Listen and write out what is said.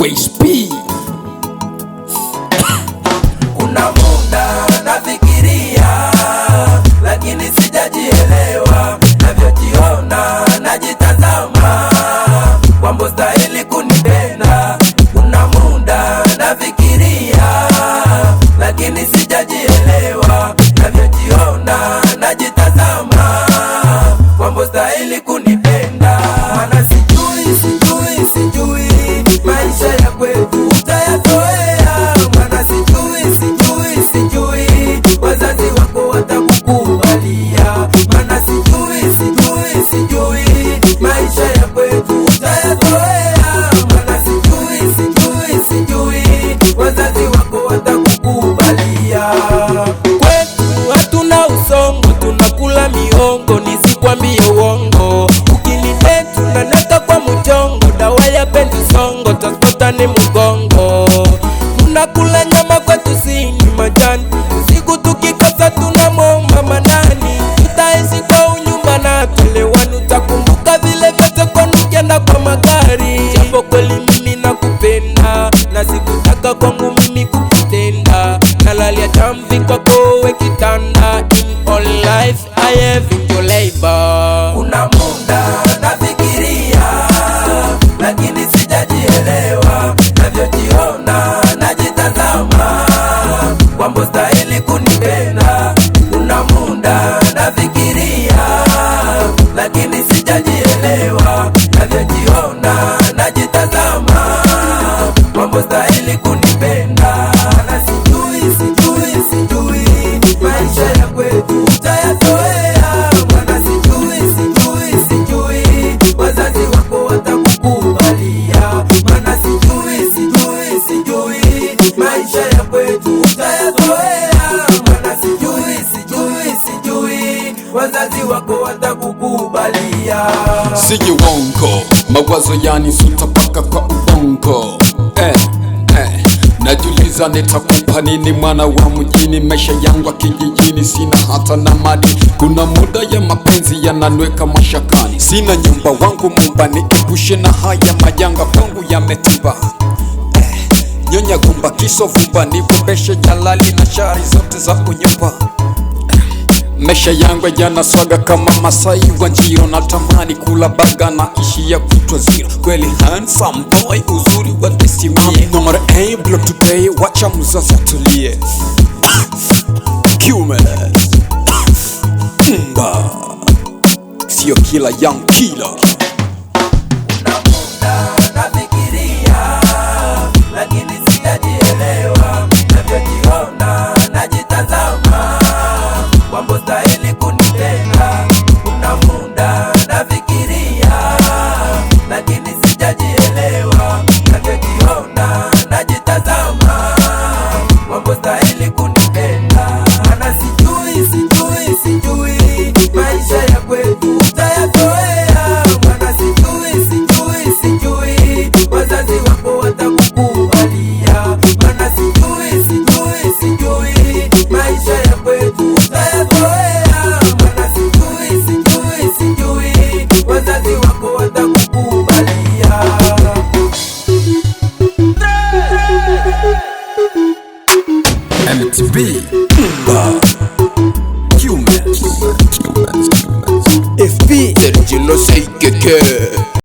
WSP. Kuna muda nafikiria, lakini sijajielewa. Navyojiona najitazama, kwamba stahili kunipenda. Kuna muda nafikiria, lakini sijajielewa. Navyojiona najitazama, kwamba stahili kunipenda. Maana sijui maisha ya kwetu utayazoea. Maana sijui wazazi wako watakukubalia. Maana sijui maisha ya kwetu utayazoea. Maana sijui wazazi wako watakukubalia. Kwetu hatuna usongo, tunakula miongo, nisikwambie uongo. Ukininetu naneta kwa mchongo, dawa ya penzi songo, tafuta ni mgongo. Tunakula nyama kwetu sini majani, usiku tukikosa tunamwomba manani. Tutaishi kwa unyumba na tuelewani, utakumbuka vile vyote kwa nikienda kwa magari. Japo kweli mimi nakupenda, na sikutaka kwangu mimi kukutenda. Nalalia chamvi kwako we kitanda, in all life I have in your labor. Kuna muda nafikiria, lakini sijajielewa. Navyojiona najitazama, kwamba stahili kunipenda. Kuna muda nafikiria, lakini sijajielewa. Navyojiona najitazama, kwamba stahili kunipenda. Na sijui maisha ya kwetu utayazoea. Maana sijui wazazi wako watakukubalia. Maana sijui maisha ya kwetu utayazoea. Maana sijui wazazi wako watakukubalia. Siji wongo, mawazo yanisuta paka kwa ubongo. Najuliza nitakupa nini mwana wa mjini. Maisha yangu kijijini, sina hata na madi. Kuna muda ya mapenzi yananweka mashakani. Sina nyumba wangu mumba, niepushe na haya majanga kwangu yametiba. Nyonya gumba kiso vumba, nikopeshe jalali na shari zote za unyumba. Maisha yangu yanaswaga kama Masai wa Njiro. Natamani kula baga na ishi ya kutwa zero. Kweli handsome boy, uzuri wa kisimie. Number A block today, wacha mzazi atulie. Sio kila young killer.